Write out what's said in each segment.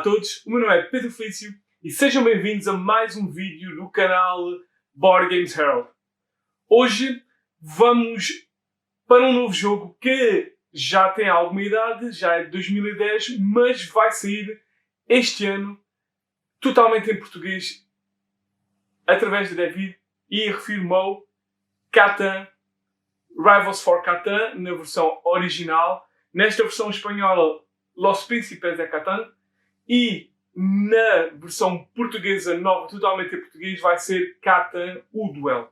Olá a todos, o meu nome é Pedro Felício e sejam bem-vindos a mais um vídeo do canal Board Games Herald. Hoje vamos para um novo jogo que já tem alguma idade, já é de 2010, mas vai sair este ano totalmente em português através de David e refiro-me ao Catan, Rivals for Catan, na versão original. Nesta versão espanhola, Los Príncipes de Catan. E na versão portuguesa nova, totalmente em português, vai ser Catan, o Duelo.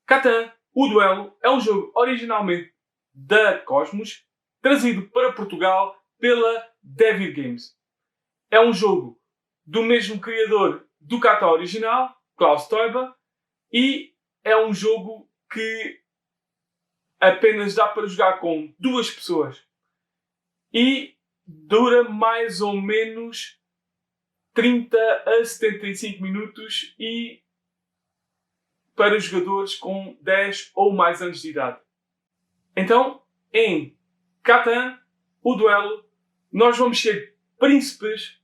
Catan, o Duelo é um jogo originalmente da Cosmos, trazido para Portugal pela David Games. É um jogo do mesmo criador do Catan original, Klaus Teuber, e é um jogo que apenas dá para jogar com 2 pessoas. E dura mais ou menos 30 a 75 minutos e para jogadores com 10 ou mais anos de idade. Então, em Catan, o Duelo, nós vamos ter príncipes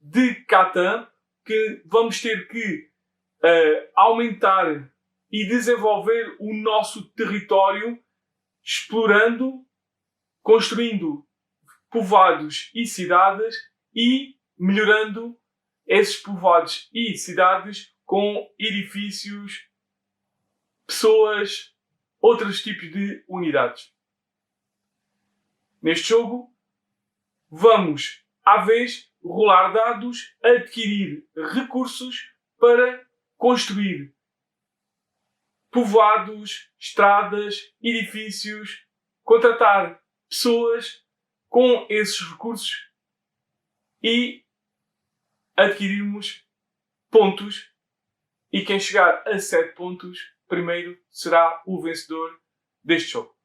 de Catan que vamos ter que aumentar e desenvolver o nosso território explorando, construindo povoados e cidades e melhorando esses povoados e cidades com edifícios, pessoas, outros tipos de unidades. Neste jogo, vamos, à vez, rolar dados, adquirir recursos para construir povoados, estradas, edifícios, contratar pessoas com esses recursos e adquirirmos pontos, e quem chegar a 7 pontos primeiro será o vencedor deste jogo.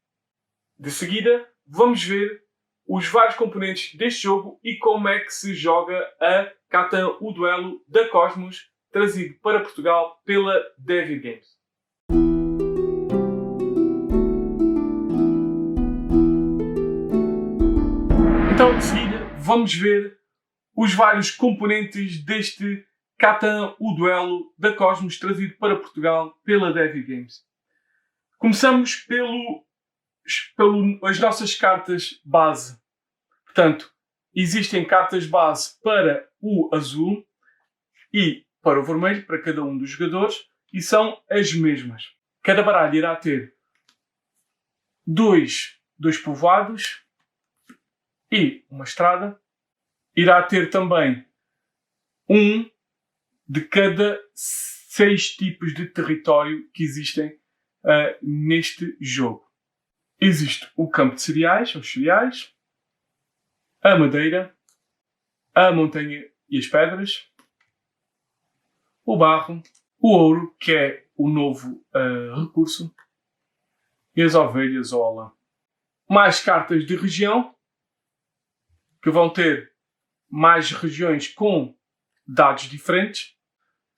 De seguida vamos ver os vários componentes deste jogo e como é que se joga a Catan, o Duelo da Cosmos, trazido para Portugal pela David Games. Então, de seguida, vamos ver os vários componentes deste Catan, o Duelo da Cosmos, trazido para Portugal pela David Games. Começamos pelas nossas cartas base. Portanto, existem cartas base para o azul e para o vermelho, para cada um dos jogadores, e são as mesmas. Cada baralho irá ter dois povoados e uma estrada. Irá ter também um de cada 6 tipos de território que existem neste jogo. Existe o campo de cereais, os cereais, a madeira, a montanha e as pedras, o barro, o ouro, que é o novo recurso, e as ovelhas ou a lã. Mais cartas de região, que vão ter mais regiões com dados diferentes.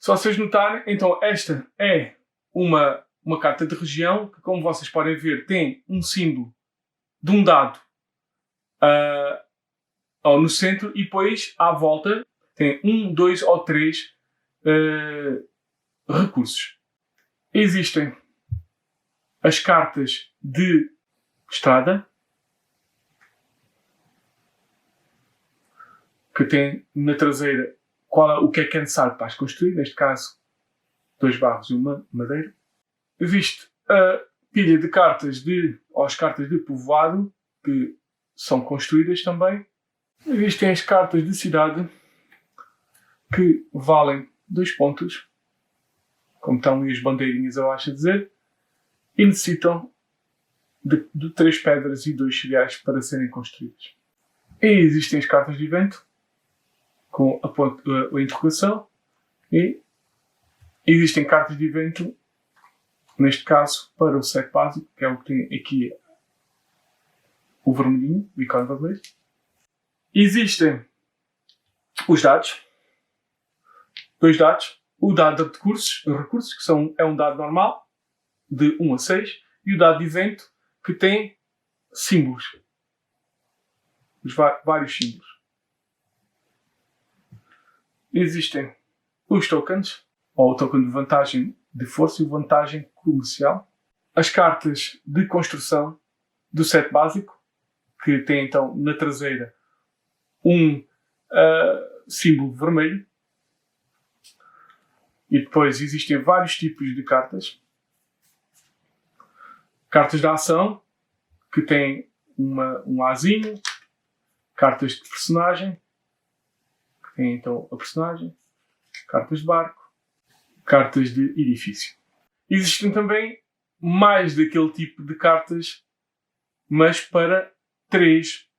Se vocês notarem, então esta é uma carta de região que, como vocês podem ver, tem um símbolo de um dado no centro e depois à volta tem 1, 2 ou 3 recursos. Existem as cartas de estrada, que tem na traseira o que é necessário para as construir, neste caso 2 barros e uma madeira. Existe a pilha de cartas ou as cartas de povoado, que são construídas também. Existem as cartas de cidade, que valem 2 pontos, como estão ali as bandeirinhas abaixo a dizer, e necessitam de 3 pedras e 2 cereais para serem construídas. E existem as cartas de evento, com a interrogação, e existem cartas de evento, neste caso, para o set básico, que é o que tem aqui o vermelhinho, o ícone vermelho. Existem os dados, 2 dados, o dado de recursos, que é um dado normal, de 1 a 6, e o dado de evento, que tem símbolos, vários símbolos. existem os tokens, ou o token de vantagem de força e vantagem comercial. As cartas de construção do set básico, que tem então na traseira um símbolo vermelho. E depois existem vários tipos de cartas. Cartas de ação, que têm um azinho. Cartas de personagem, que têm então a personagem. Cartas de barco. Cartas de edifício. Existem também mais daquele tipo de cartas, mas para 3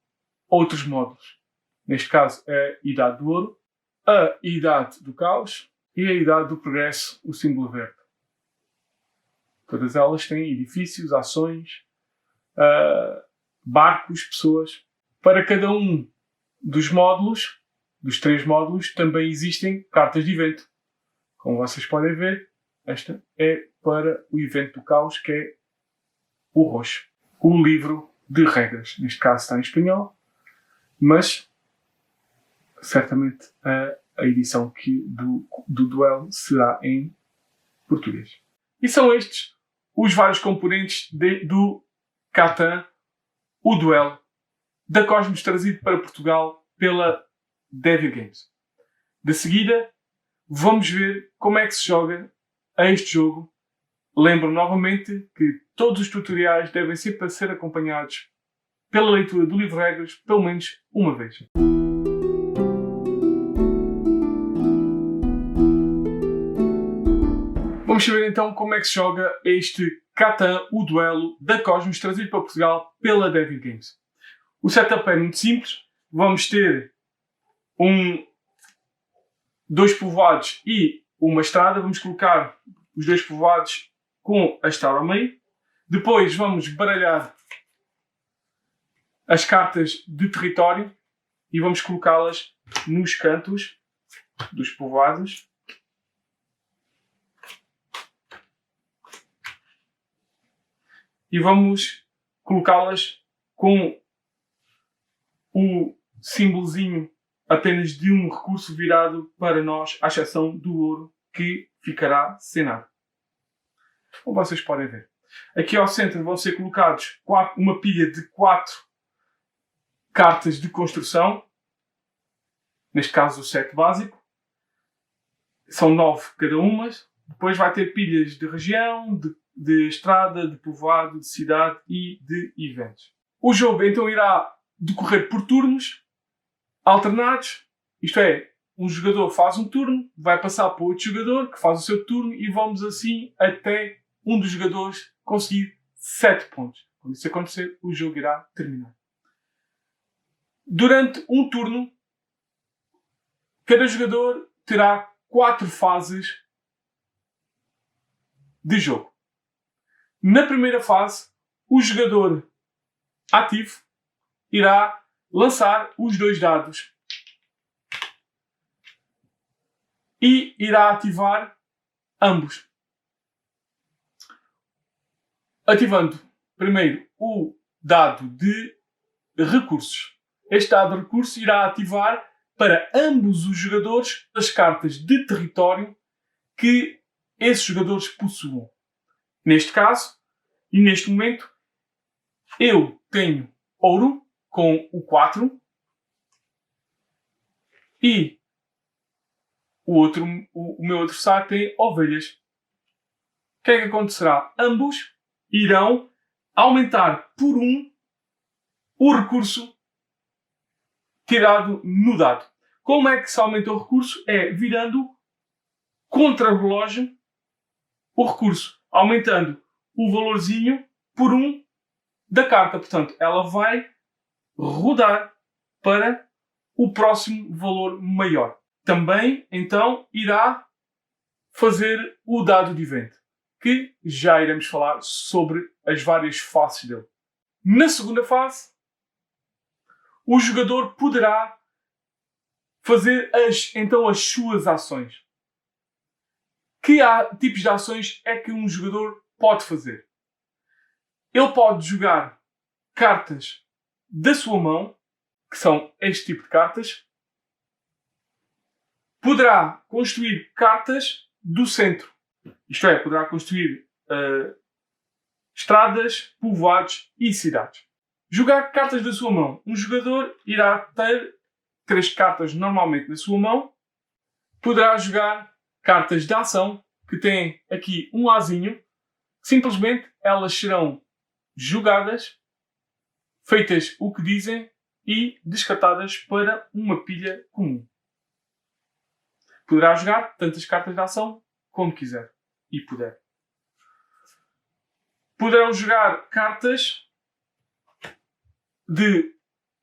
outros módulos. Neste caso, a Idade do Ouro, a Idade do Caos e a Idade do Progresso, o símbolo verde. Todas elas têm edifícios, ações, barcos, pessoas. Para cada um dos módulos, dos 3 módulos, também existem cartas de evento. Como vocês podem ver, esta é para o evento do caos, que é o roxo. O livro de regras. Neste caso está em espanhol, mas certamente a edição do duelo será em português. E são estes os vários componentes do Catan, o duelo, da Cosmos, trazido para Portugal pela Devir Games. De seguida, vamos ver como é que se joga a este jogo. Lembro novamente que todos os tutoriais devem sempre ser acompanhados pela leitura do livro de regras, pelo menos uma vez. Vamos saber então como é que se joga este Catan, o duelo da Cosmos, trazido para Portugal pela Devir Games. O setup é muito simples. Vamos ter 2 povoados e uma estrada. Vamos colocar os 2 povoados com a estrada ao meio. Depois vamos baralhar as cartas de território e vamos colocá-las nos cantos dos povoados. E vamos colocá-las com o símbolozinho apenas de um recurso virado para nós, à exceção do ouro, que ficará sem nada. Como vocês podem ver. Aqui ao centro vão ser colocados uma pilha de 4 cartas de construção. Neste caso o set básico. São 9 cada uma. Depois vai ter pilhas de região, de estrada, de povoado, de cidade e de eventos. O jogo então irá decorrer por turnos alternados. Isto é, um jogador faz um turno, vai passar para outro jogador que faz o seu turno e vamos assim até um dos jogadores conseguir 7 pontos. Quando isso acontecer, o jogo irá terminar. Durante um turno, cada jogador terá 4 fases de jogo. Na primeira fase, o jogador ativo irá lançar os 2 dados e irá ativar ambos. Ativando primeiro o dado de recursos. Este dado de recursos irá ativar para ambos os jogadores as cartas de território que esses jogadores possuam. Neste caso, e neste momento, eu tenho ouro com o 4 e o meu adversário tem ovelhas. O que é que acontecerá? Ambos irão aumentar por 1 o recurso tirado no dado. Como é que se aumenta o recurso? É virando contra o relógio o recurso, aumentando o valorzinho por 1 da carta. Portanto, ela vai rodar para o próximo valor maior. Também, então, irá fazer o dado de evento, que já iremos falar sobre as várias faces dele. Na segunda fase, o jogador poderá fazer então as suas ações. Que tipos de ações é que um jogador pode fazer? Ele pode jogar cartas da sua mão, que são este tipo de cartas. Poderá construir cartas do centro. Isto é, poderá construir estradas, povoados e cidades. Jogar cartas da sua mão. Um jogador irá ter 3 cartas normalmente na sua mão. Poderá jogar cartas de ação, que têm aqui um azinho. Simplesmente elas serão jogadas, feitas o que dizem e descartadas para uma pilha comum. Poderá jogar tantas cartas de ação como quiser e puder. Poderão jogar cartas de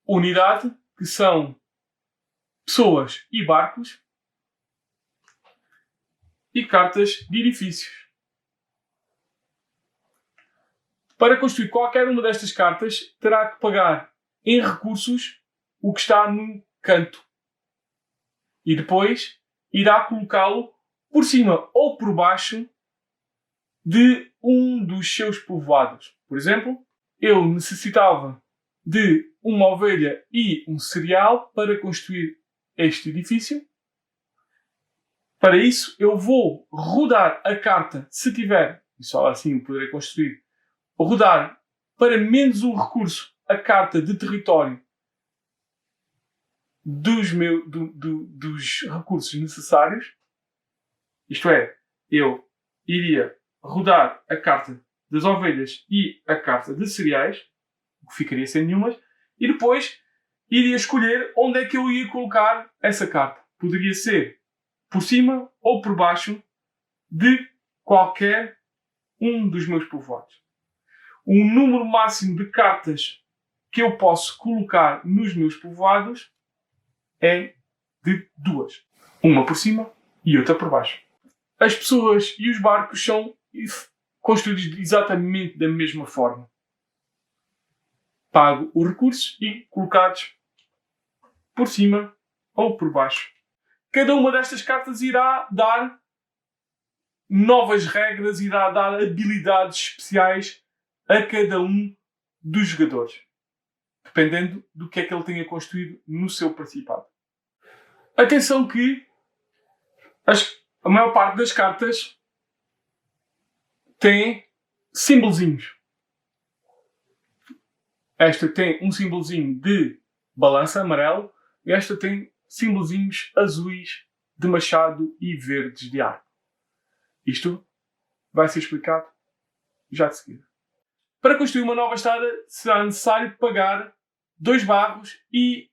unidade, que são pessoas e barcos, e cartas de edifícios. Para construir qualquer uma destas cartas, terá que pagar em recursos o que está no canto. E depois irá colocá-lo por cima ou por baixo de um dos seus povoados. Por exemplo, eu necessitava de uma ovelha e um cereal para construir este edifício. Para isso, eu vou rodar a carta, se tiver, e só assim eu poderei construir, rodar para menos um recurso a carta de território dos recursos necessários. Isto é, eu iria rodar a carta das ovelhas e a carta de cereais, o que ficaria sem nenhumas, e depois iria escolher onde é que eu ia colocar essa carta. Poderia ser por cima ou por baixo de qualquer um dos meus povoados. O número máximo de cartas que eu posso colocar nos meus povoados é de 2. Uma por cima e outra por baixo. As pessoas e os barcos são construídos exatamente da mesma forma. Pago os recursos e colocados por cima ou por baixo. Cada uma destas cartas irá dar novas regras, irá dar habilidades especiais a cada um dos jogadores, dependendo do que é que ele tenha construído no seu Principado. Atenção que a maior parte das cartas tem símbolozinhos. Esta tem um símbolozinho de balança amarelo e esta tem símbolozinhos azuis de machado e verdes de arco. Isto vai ser explicado já de seguida. Para construir uma nova estrada será necessário pagar 2 barros e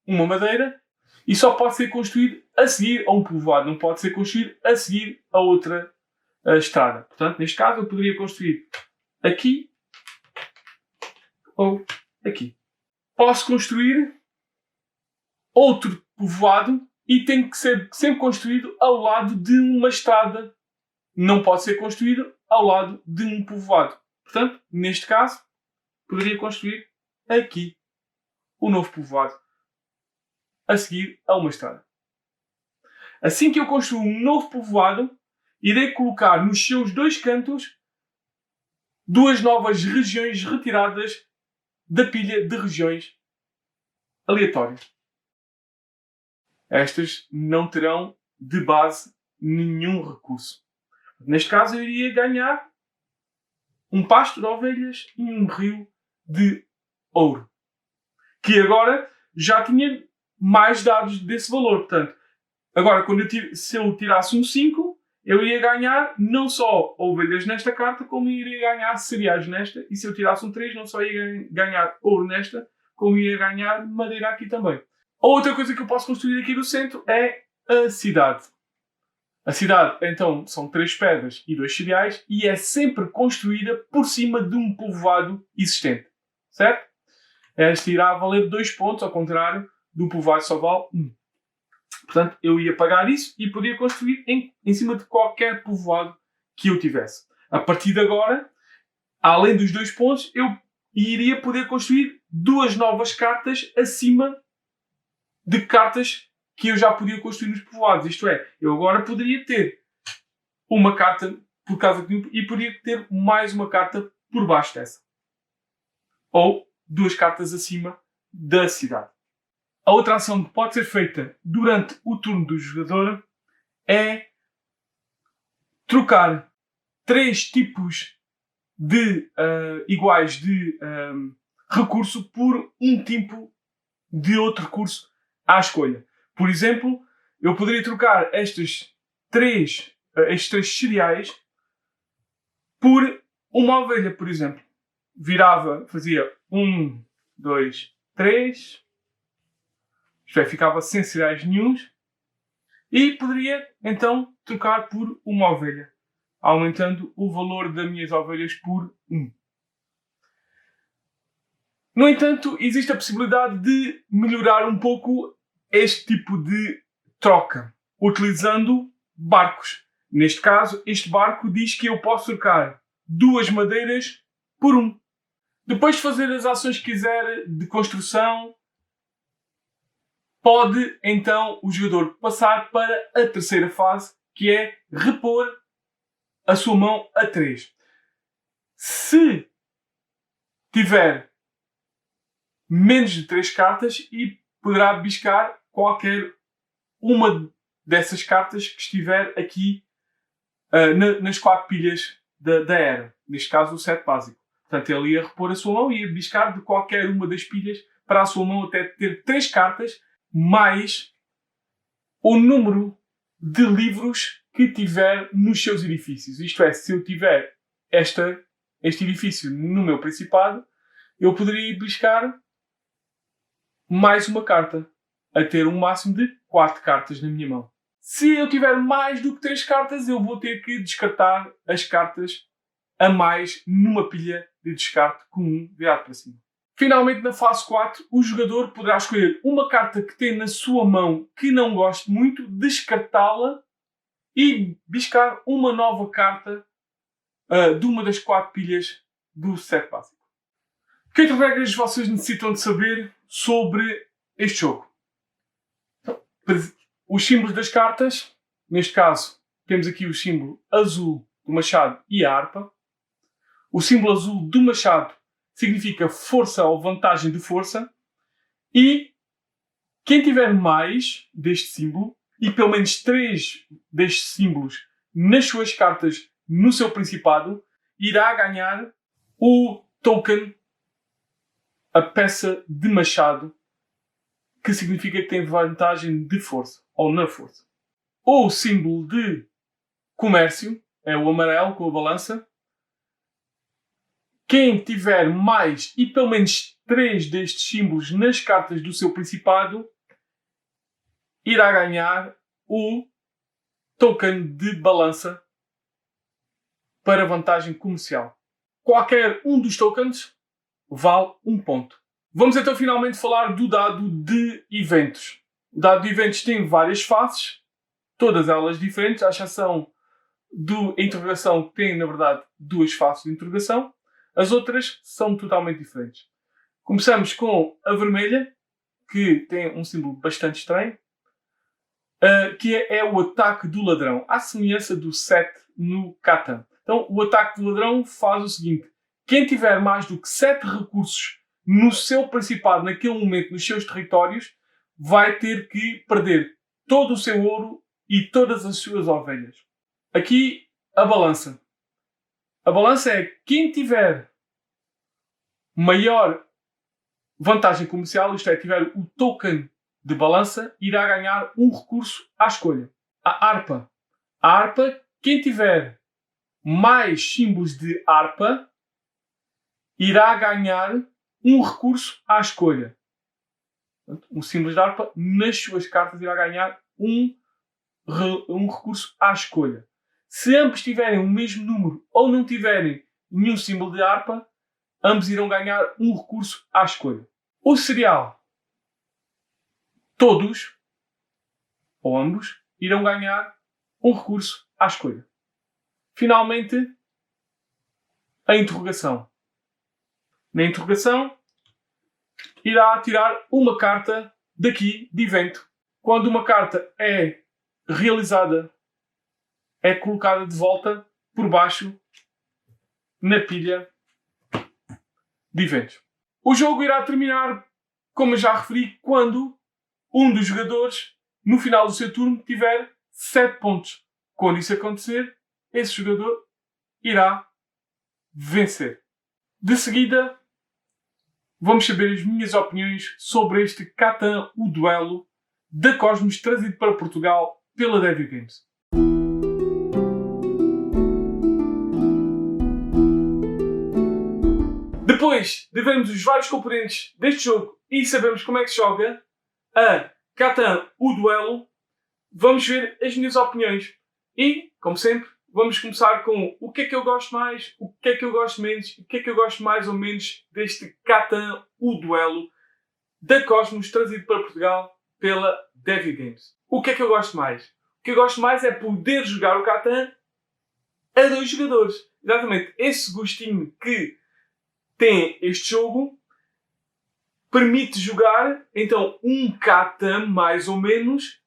uma madeira, e só pode ser construído a seguir a um povoado, não pode ser construído a seguir a outra estrada. Portanto, neste caso eu poderia construir aqui ou aqui. Posso construir outro povoado e tem que ser sempre construído ao lado de uma estrada. Não pode ser construído ao lado de um povoado. Portanto, neste caso, poderia construir aqui o novo povoado a seguir a uma estrada. Assim que eu construo um novo povoado, irei colocar nos seus 2 cantos 2 novas regiões retiradas da pilha de regiões aleatórias. Estas não terão de base nenhum recurso. Neste caso, eu iria ganhar um pasto de ovelhas e um rio de ouro, que agora já tinha mais dados desse valor. Portanto, agora, se eu tirasse um 5, eu ia ganhar não só ovelhas nesta carta, como iria ganhar cereais nesta. E se eu tirasse um 3, não só ia ganhar ouro nesta, como ia ganhar madeira aqui também. A outra coisa que eu posso construir aqui no centro é a cidade. A cidade, então, são 3 pedras e 2 cereais e é sempre construída por cima de um povoado existente. Certo? Esta irá valer 2 pontos, ao contrário do povoado só vale 1. Portanto, eu ia pagar isso e podia construir em cima de qualquer povoado que eu tivesse. A partir de agora, além dos 2 pontos, eu iria poder construir 2 novas cartas acima de cartas que eu já podia construir nos povoados. Isto é, eu agora poderia ter uma carta por causa de e poderia ter mais uma carta por baixo dessa. Ou 2 cartas acima da cidade. A outra ação que pode ser feita durante o turno do jogador é trocar 3 tipos de iguais de recurso por um tipo de outro recurso à escolha. Por exemplo, eu poderia trocar estes três cereais por uma ovelha, por exemplo. Virava, fazia 1, 2, 3. Isto é, ficava sem cereais nenhuns. E poderia, então, trocar por uma ovelha, aumentando o valor das minhas ovelhas por 1. No entanto, existe a possibilidade de melhorar um pouco este tipo de troca, utilizando barcos. Neste caso, este barco diz que eu posso trocar 2 madeiras por 1. Depois de fazer as ações que quiser de construção, pode então o jogador passar para a terceira fase, que é repor a sua mão a 3. Se tiver menos de 3 cartas, e poderá biscar qualquer uma dessas cartas que estiver aqui nas 4 pilhas da era. Neste caso, o 7 básico. Portanto, ele ia repor a sua mão e ia biscar de qualquer uma das pilhas para a sua mão até ter 3 cartas, mais o número de livros que tiver nos seus edifícios. Isto é, se eu tiver este edifício no meu principado, eu poderia biscar mais uma carta, a ter um máximo de 4 cartas na minha mão. Se eu tiver mais do que 3 cartas, eu vou ter que descartar as cartas a mais numa pilha de descarte com 1 virado para cima. Finalmente, na fase 4, o jogador poderá escolher uma carta que tem na sua mão que não goste muito, descartá-la e biscar uma nova carta de uma das 4 pilhas do set básico. Que outras regras vocês necessitam de saber sobre este jogo? Os símbolos das cartas, neste caso, temos aqui o símbolo azul do machado e a harpa. O símbolo azul do machado significa força ou vantagem de força. E quem tiver mais deste símbolo, e pelo menos 3 destes símbolos nas suas cartas no seu principado, irá ganhar o token, a peça de machado, que significa que tem vantagem de força, ou na força. O símbolo de comércio é o amarelo com a balança. Quem tiver mais e pelo menos 3 destes símbolos nas cartas do seu principado irá ganhar o token de balança para vantagem comercial. Qualquer um dos tokens vale 1 ponto. Vamos então finalmente falar do dado de eventos. O dado de eventos tem várias faces, todas elas diferentes, à exceção do interrogação, que tem na verdade 2 faces de interrogação. As outras são totalmente diferentes. Começamos com a vermelha, que tem um símbolo bastante estranho, que é o ataque do ladrão, à semelhança do 7 no Catan. Então, o ataque do ladrão faz o seguinte: quem tiver mais do que 7 recursos no seu principado, naquele momento, nos seus territórios, vai ter que perder todo o seu ouro e todas as suas ovelhas. Aqui, a balança. A balança é quem tiver maior vantagem comercial, isto é, tiver o token de balança, irá ganhar um recurso à escolha. A harpa. A harpa, quem tiver mais símbolos de harpa, irá ganhar um recurso à escolha. Portanto, um símbolo de harpa nas suas cartas irá ganhar um recurso à escolha. Se ambos tiverem o mesmo número ou não tiverem nenhum símbolo de harpa, ambos irão ganhar um recurso à escolha. O cereal, todos, ou ambos, irão ganhar um recurso à escolha. Finalmente, a interrogação. Na interrogação, irá tirar uma carta daqui de evento. Quando uma carta é realizada, é colocada de volta por baixo na pilha de eventos. O jogo irá terminar, como eu já referi, quando um dos jogadores, no final do seu turno, tiver 7 pontos. Quando isso acontecer, esse jogador irá vencer. De seguida, vamos saber as minhas opiniões sobre este Catan, o duelo da Cosmos, trazido para Portugal pela Devi Games. Depois de vermos os vários componentes deste jogo e sabermos como é que se joga a Catan, o duelo, vamos ver as minhas opiniões. E, como sempre, vamos começar com o que é que eu gosto mais, o que é que eu gosto menos, o que é que eu gosto mais ou menos deste Catan, o duelo da Cosmos, trazido para Portugal pela Devi Games. O que é que eu gosto mais? O que eu gosto mais é poder jogar o Catan a 2 jogadores. Exatamente, esse gostinho que tem este jogo permite jogar, então, um Catan mais ou menos,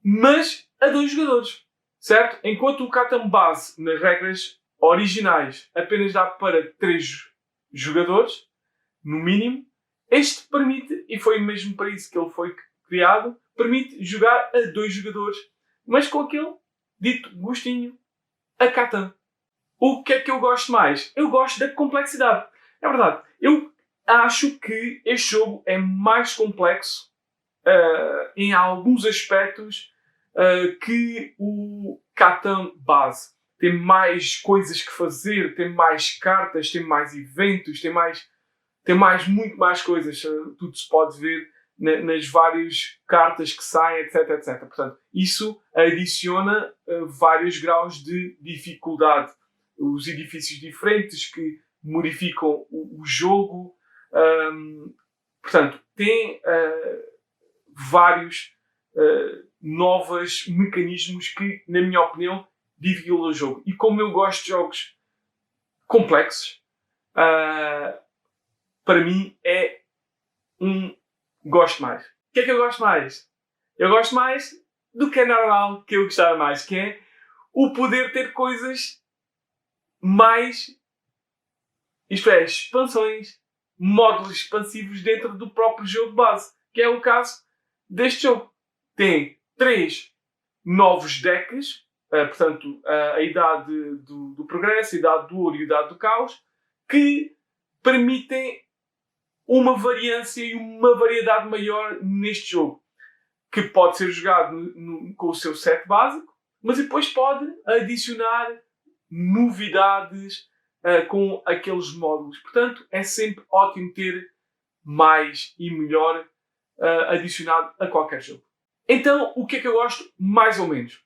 mas a 2 jogadores. Certo? Enquanto o Catan base, nas regras originais, apenas dá para 3 jogadores, no mínimo, este permite, e foi mesmo para isso que ele foi criado, permite jogar a 2 jogadores, mas com aquele dito gostinho a Catan. O que é que eu gosto mais? Eu gosto da complexidade. É verdade, eu acho que este jogo é mais complexo em alguns aspectos que o Catan base. Tem mais coisas que fazer, tem mais cartas, tem mais eventos, tem muito mais coisas. Tudo se pode ver nas várias cartas que saem, etc, etc. Portanto, isso adiciona vários graus de dificuldade. Os edifícios diferentes que modificam o jogo. Portanto, tem vários novos mecanismos que, na minha opinião, dificultam o jogo. E como eu gosto de jogos complexos, para mim é gosto mais. O que é que eu gosto mais? Eu gosto mais do que é normal, que eu gostava mais, que é o poder ter coisas mais, isto é, expansões, módulos expansivos dentro do próprio jogo base, que é o caso deste jogo. Tem 3 novos decks, portanto, a idade do progresso, a idade do ouro e a idade do caos, que permitem uma variância e uma variedade maior neste jogo, que pode ser jogado com o seu set básico, mas depois pode adicionar novidades com aqueles módulos. Portanto, é sempre ótimo ter mais e melhor adicionado a qualquer jogo. Então, o que é que eu gosto mais ou menos?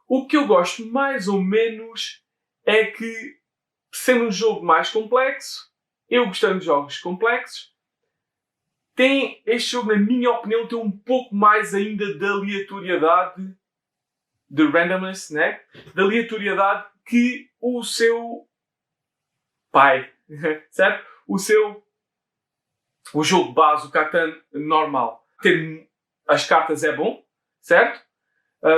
O que eu gosto mais ou menos é que, sendo um jogo mais complexo, eu gostando de jogos complexos, este jogo, na minha opinião, tem um pouco mais ainda de aleatoriedade, de randomness, né? De aleatoriedade que o seu pai, certo? O jogo base, o Catan normal. Ter as cartas é bom, certo?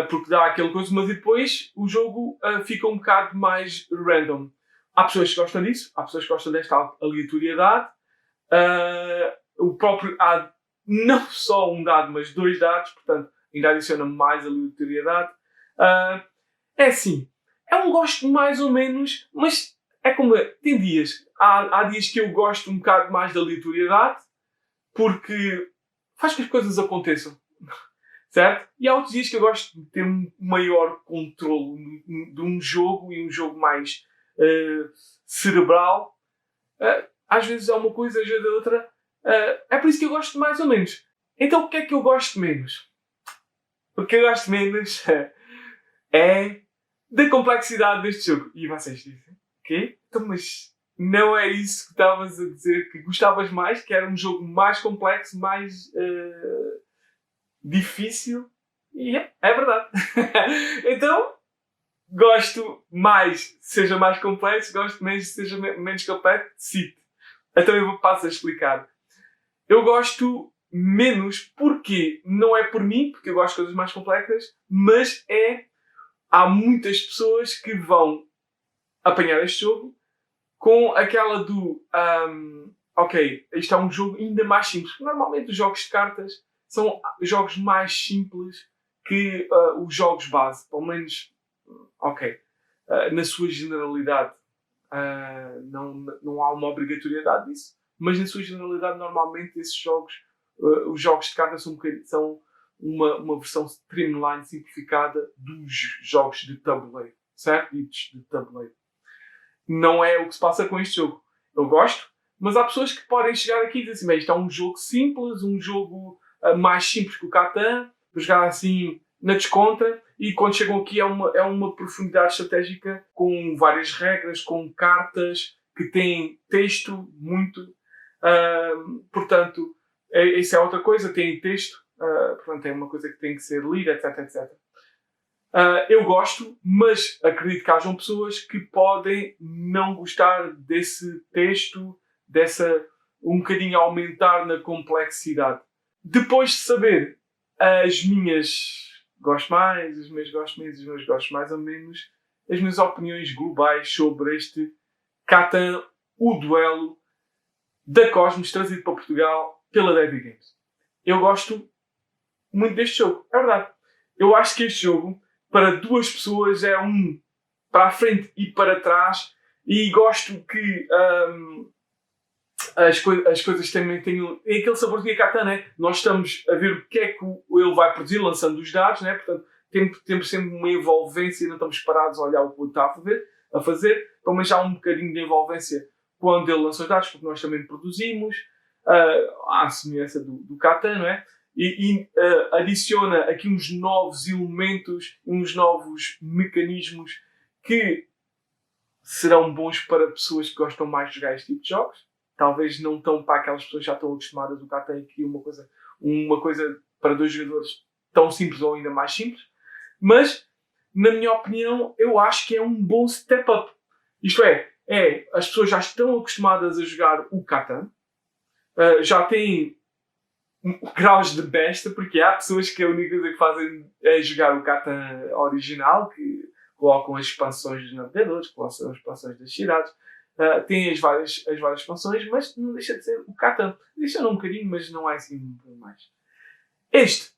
Porque dá aquele coisa, mas depois o jogo fica um bocado mais random. Há pessoas que gostam disso, há pessoas que gostam desta aleatoriedade. O próprio há não só um dado, mas 2 dados, portanto, ainda adiciona mais aleatoriedade. É assim, é um gosto mais ou menos, mas é como tem dias. Há dias que eu gosto um bocado mais da aleatoriedade, porque faz que as coisas aconteçam. Certo? E há outros dias que eu gosto de ter um maior controle de um jogo e um jogo mais cerebral. Às vezes é uma coisa, às vezes é outra. É por isso que eu gosto mais ou menos. Então o que é que eu gosto menos? O que eu gosto menos é da complexidade deste jogo. E vocês dizem, ok? Então, mas não é isso que estavas a dizer que gostavas mais? Que era um jogo mais complexo, mais difícil? E é verdade. Então, gosto mais seja mais complexo, gosto menos seja menos complexo. Cito. Então eu passo a explicar. Eu gosto menos porque não é por mim, porque eu gosto de coisas mais complexas, mas há muitas pessoas que vão apanhar este jogo com aquela do ok, isto é um jogo ainda mais simples. Normalmente os jogos de cartas são jogos mais simples que os jogos base, pelo menos, ok, na sua generalidade. Não há uma obrigatoriedade disso, mas na sua generalidade, normalmente, esses jogos, os jogos de cartas são uma versão streamline, simplificada dos jogos de tabuleiro, certo? Ditos de tabuleiro. Não é o que se passa com este jogo. Eu gosto, mas há pessoas que podem chegar aqui e dizer assim, isto é um jogo simples, um jogo mais simples que o Catan, para jogar assim na desconta, e quando chegam aqui é uma profundidade estratégica com várias regras, com cartas que têm texto muito. Portanto, isso é outra coisa, tem texto, portanto é uma coisa que tem que ser lida, etc, etc. Eu gosto, mas acredito que hajam pessoas que podem não gostar desse texto, um bocadinho aumentar na complexidade. Depois de saber as minhas gosto mais, os meus gosto menos, os meus gosto mais ou menos, as minhas opiniões globais sobre este Catan, o duelo da Cosmos, trazido para Portugal pela Devi Games. Eu gosto muito deste jogo, é verdade. Eu acho que este jogo, para duas pessoas, é um para a frente e para trás, e gosto que as coisas também têm aquele saborzinho a Catan, né? Nós estamos a ver o que é que ele vai produzir, lançando os dados, né? Portanto, temos sempre uma envolvência, não estamos parados a olhar o que ele está a fazer, mas há um bocadinho de envolvência quando ele lança os dados, porque nós também produzimos, à semelhança do Catan, não é? E adiciona aqui uns novos elementos, uns novos mecanismos que serão bons para pessoas que gostam mais de jogar este tipo de jogos. Talvez não tão para aquelas pessoas que já estão acostumadas do Catan e que uma coisa para dois jogadores tão simples ou ainda mais simples. Mas, na minha opinião, eu acho que é um bom step up. Isto é, as pessoas já estão acostumadas a jogar o Catan, já têm graus de besta, porque há pessoas que a única coisa que fazem é jogar o Catan original, que colocam as expansões dos navegadores, colocam as expansões das cidades, tem as várias expansões, mas não deixa de ser o Catan. Deixa um bocadinho, mas não é assim muito mais. Este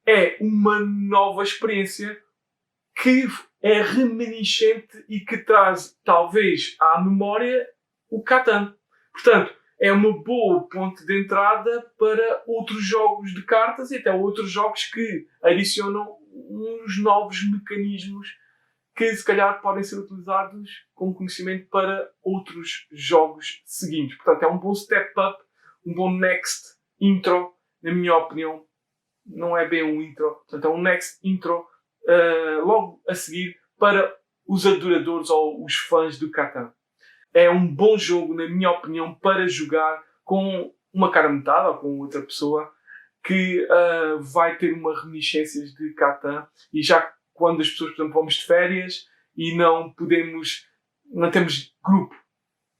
é uma nova experiência que é reminiscente e que traz, talvez, à memória o Catan. Portanto, é uma boa ponte de entrada para outros jogos de cartas e até outros jogos que adicionam uns novos mecanismos que se calhar podem ser utilizados como conhecimento para outros jogos seguintes. Portanto, é um bom step up, um bom next intro, na minha opinião. Não é bem um intro, portanto é um next intro logo a seguir para os adoradores ou os fãs do Catan. É um bom jogo, na minha opinião, para jogar com uma cara metade ou com outra pessoa que vai ter uma reminiscência de Catan, e já quando as pessoas, por exemplo, vamos de férias e não temos grupo,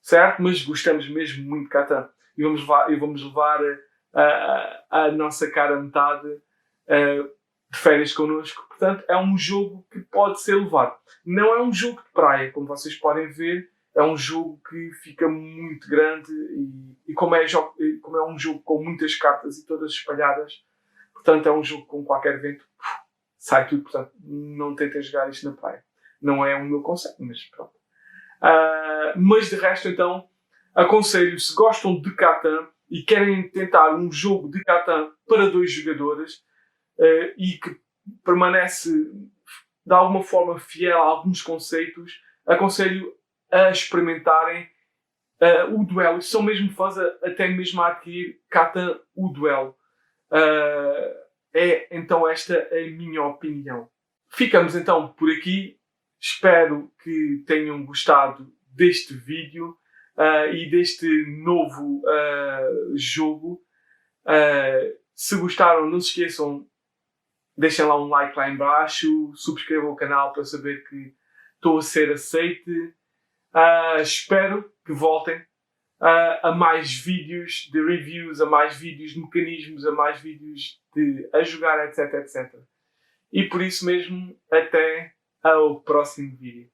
certo? Mas gostamos mesmo muito de Catan e vamos levar a nossa cara metade de férias connosco. Portanto, é um jogo que pode ser levado. Não é um jogo de praia, como vocês podem ver. É um jogo que fica muito grande e como é um jogo com muitas cartas e todas espalhadas, portanto é um jogo com qualquer vento sai tudo. Portanto, não tentem jogar isto na praia. Não é o meu conceito, mas pronto. Mas de resto, então, aconselho, se gostam de Catan e querem tentar um jogo de Catan para dois jogadores e que permanece de alguma forma fiel a alguns conceitos, aconselho a experimentarem o duelo. São mesmo fãs até mesmo a adquirir Catan o duelo. Então esta é a minha opinião. Ficamos então por aqui. Espero que tenham gostado deste vídeo e deste novo jogo. Se gostaram, não se esqueçam, deixem lá um like lá em baixo, subscrevam o canal para saber que estou a ser aceite. Espero que voltem a mais vídeos de reviews, a mais vídeos de mecanismos, a mais vídeos a jogar, etc, etc. E por isso mesmo, até ao próximo vídeo.